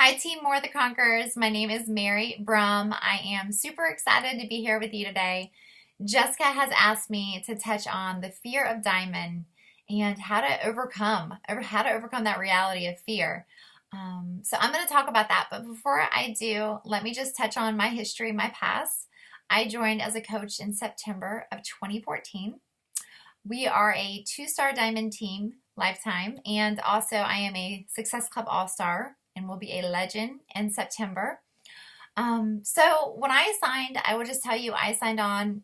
Hi, Team More the Conquerors. My name is Mary Brum. I am super excited to be here with you today. Jessica has asked me to touch on the fear of diamond and how to overcome that reality of fear. So I'm going to talk about that. But before I do, let me just touch on my history, my past. I joined as a coach in September of 2014. We are a two-star diamond team lifetime, and also I am a Success Club All-Star and will be a legend in September. So when I signed, I will just tell you, I signed on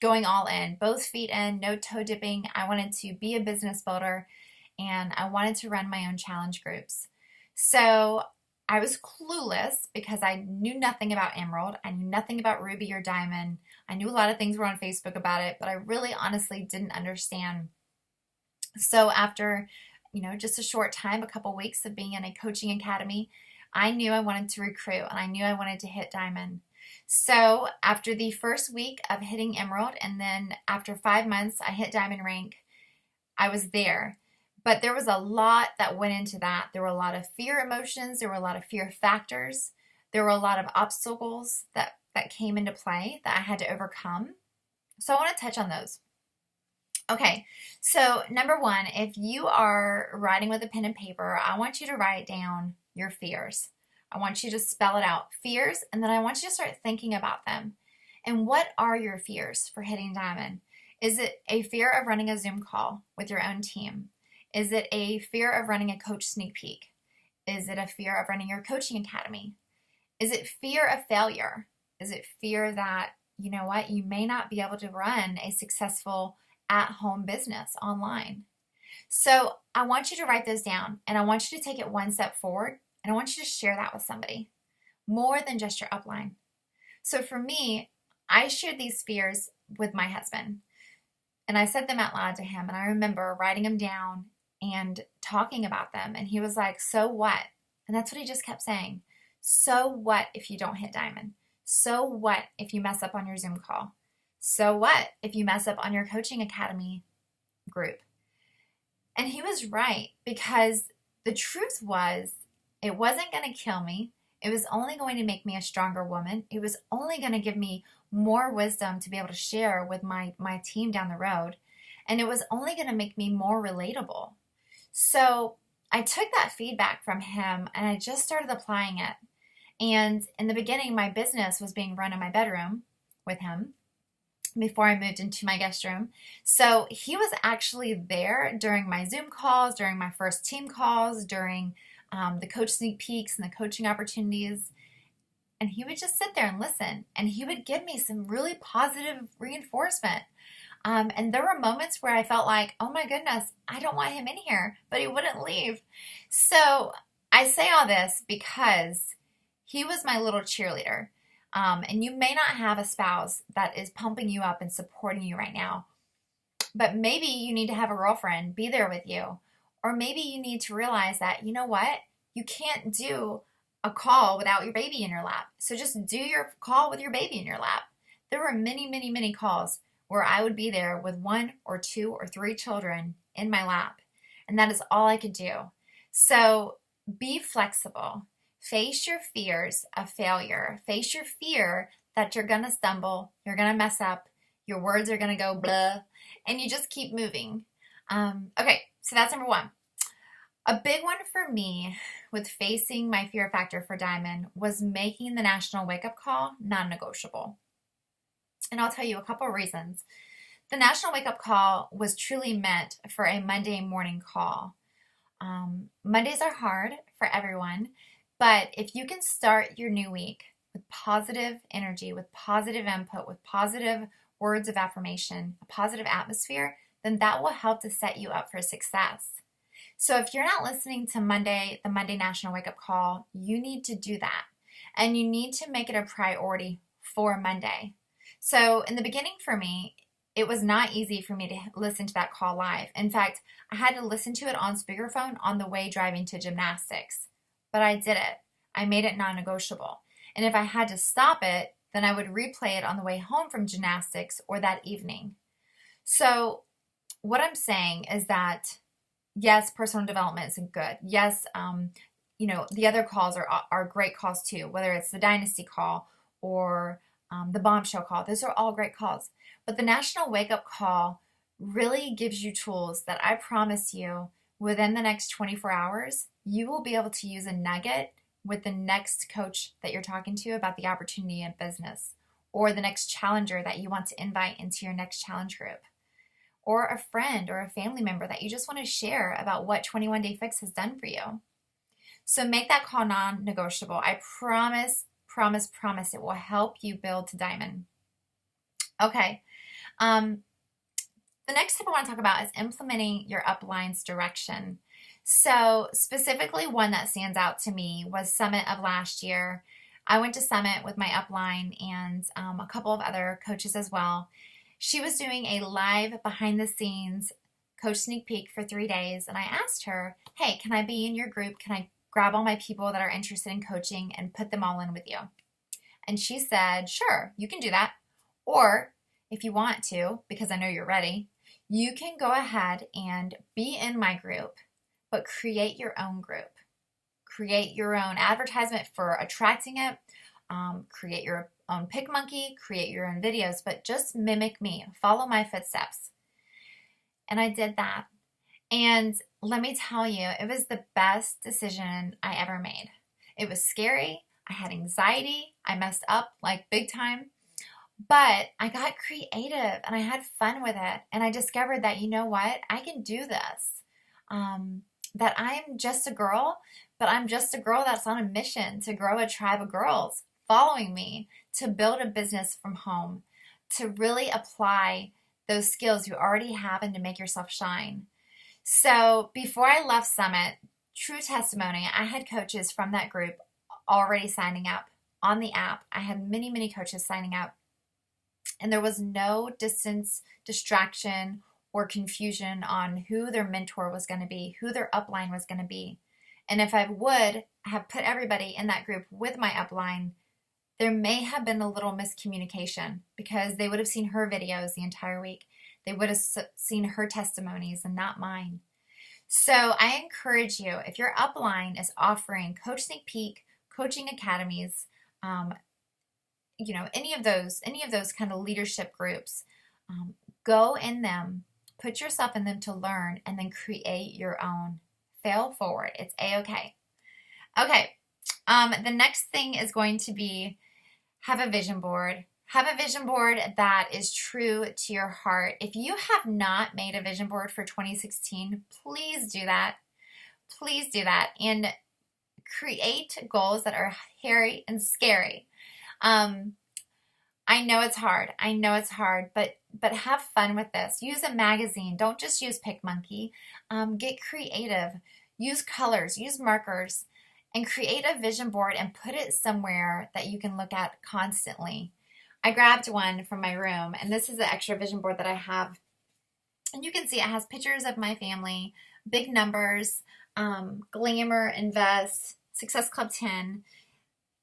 going all in, both feet in, no toe dipping. I wanted to be a business builder and I wanted to run my own challenge groups. So I was clueless because I knew nothing about emerald. I knew nothing about ruby or diamond. I knew a lot of things were on Facebook about it, but I really honestly didn't understand. So after, just a short time, a couple weeks of being in a coaching academy, I knew I wanted to recruit and I knew I wanted to hit diamond. So after the first week of hitting emerald and then after 5 months I hit diamond rank, I was there. But there was a lot that went into that. There were a lot of fear emotions, there were a lot of fear factors, there were a lot of obstacles that came into play that I had to overcome. So I want to touch on those. Okay, so number one, if you are writing with a pen and paper, I want you to write down your fears. I want you to spell it out, fears, and then I want you to start thinking about them. And what are your fears for hitting diamond? Is it a fear of running a Zoom call with your own team? Is it a fear of running a coach sneak peek? Is it a fear of running your coaching academy? Is it fear of failure? Is it fear that, you know what, you may not be able to run a successful at-home business online? So I want you to write those down and I want you to take it one step forward and I want you to share that with somebody more than just your upline. So for me, I shared these fears with my husband and I said them out loud to him, and I remember writing them down and talking about them, and he was like, so what? And that's what he just kept saying. So what if you don't hit diamond? So what if you mess up on your Zoom call? So what if you mess up on your coaching academy group? And he was right, because the truth was, it wasn't going to kill me. It was only going to make me a stronger woman. It was only going to give me more wisdom to be able to share with my team down the road. And it was only going to make me more relatable. So I took that feedback from him and I just started applying it. And in the beginning, my business was being run in my bedroom with him before I moved into my guest room. So he was actually there during my Zoom calls, during my first team calls, during the coach sneak peeks and the coaching opportunities. And he would just sit there and listen. And he would give me some really positive reinforcement. And there were moments where I felt like, oh my goodness, I don't want him in here, but he wouldn't leave. So I say all this because he was my little cheerleader. And you may not have a spouse that is pumping you up and supporting you right now, but maybe you need to have a girlfriend be there with you. Or maybe you need to realize that, you know what? You can't do a call without your baby in your lap. So just do your call with your baby in your lap. There were many, many, many calls where I would be there with 1 or 2 or 3 children in my lap. And that is all I could do. So be flexible. Face your fears of failure. Face your fear that you're going to stumble, you're going to mess up, your words are going to go blah, and you just keep moving. Okay, so that's number one. A big one for me with facing my fear factor for diamond was making the national wake-up call non-negotiable. And I'll tell you a couple of reasons. The national wake-up call was truly meant for a Monday morning call. Mondays are hard for everyone, but if you can start your new week with positive energy, with positive input, with positive words of affirmation, a positive atmosphere, then that will help to set you up for success. So if you're not listening to the Monday National Wake Up Call, you need to do that. And you need to make it a priority for Monday. So in the beginning for me, it was not easy for me to listen to that call live. In fact, I had to listen to it on speakerphone on the way driving to gymnastics. But I did it. I made it non-negotiable. And if I had to stop it, then I would replay it on the way home from gymnastics or that evening. So what I'm saying is that, yes, personal development is good. Yes, the other calls are great calls too, whether it's the Dynasty call or the Bombshell call. Those are all great calls. But the National Wake Up Call really gives you tools that I promise you within the next 24 hours, you will be able to use a nugget with the next coach that you're talking to about the opportunity in business, or the next challenger that you want to invite into your next challenge group, or a friend or a family member that you just want to share about what 21 Day Fix has done for you. So make that call non-negotiable. I promise it will help you build to diamond. Okay. The next tip I want to talk about is implementing your upline's direction. So specifically one that stands out to me was Summit of last year. I went to Summit with my upline and a couple of other coaches as well. She was doing a live behind the scenes coach sneak peek for 3 days, and I asked her, hey, can I be in your group? Can I grab all my people that are interested in coaching and put them all in with you? And she said, sure, you can do that. Or if you want to, because I know you're ready, you can go ahead and be in my group, but create your own group. Create your own advertisement for attracting it. Create your own pick monkey, create your own videos, but just mimic me. Follow my footsteps. And I did that. And let me tell you, it was the best decision I ever made. It was scary. I had anxiety. I messed up like big time. But I got creative and I had fun with it. And I discovered that, you know what? I can do this. That I'm just a girl, but I'm just a girl that's on a mission to grow a tribe of girls following me, to build a business from home, to really apply those skills you already have and to make yourself shine. So before I left Summit, true testimony, I had coaches from that group already signing up on the app. I had many, many coaches signing up. And there was no distance, distraction, or confusion on who their mentor was going to be, who their upline was going to be. And if I would have put everybody in that group with my upline, there may have been a little miscommunication because they would have seen her videos the entire week. They would have seen her testimonies and not mine. So I encourage you, if your upline is offering Coach Sneak Peek, coaching academies, any of those kind of leadership groups, go in them, put yourself in them to learn, and then create your own. Fail forward. It's a-okay. Okay. The next thing is going to be have a vision board. Have a vision board that is true to your heart. If you have not made a vision board for 2016, please do that. Please do that. And create goals that are hairy and scary. I know it's hard. But have fun with this. Use a magazine. Don't just use PicMonkey. Get creative. Use colors. Use markers. And create a vision board and put it somewhere that you can look at constantly. I grabbed one from my room, and this is the extra vision board that I have. And you can see it has pictures of my family, big numbers, glamour, invest, Success Club 10.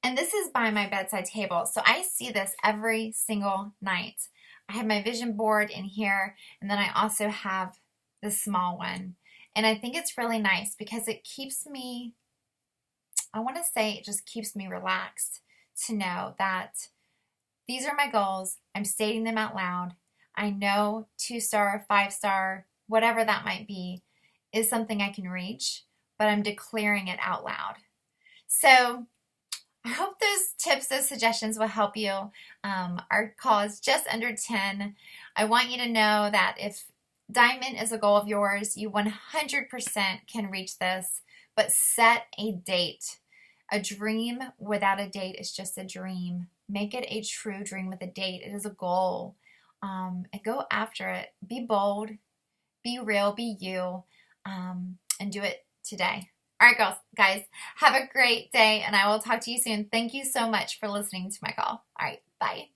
And this is by my bedside table. So I see this every single night. I have my vision board in here, and then I also have this small one. And I think it's really nice because it keeps me, I want to say it just keeps me relaxed to know that these are my goals. I'm stating them out loud. I know 2-star, 5-star, whatever that might be, is something I can reach, but I'm declaring it out loud. So I hope those tips, those suggestions will help you. Our call is just under 10. I want you to know that if diamond is a goal of yours, you 100% can reach this, but set a date. A dream without a date is just a dream. Make it a true dream with a date. It is a goal. And go after it. Be bold, be real, be you, and do it today. All right, girls, guys, have a great day, and I will talk to you soon. Thank you so much for listening to my call. All right, bye.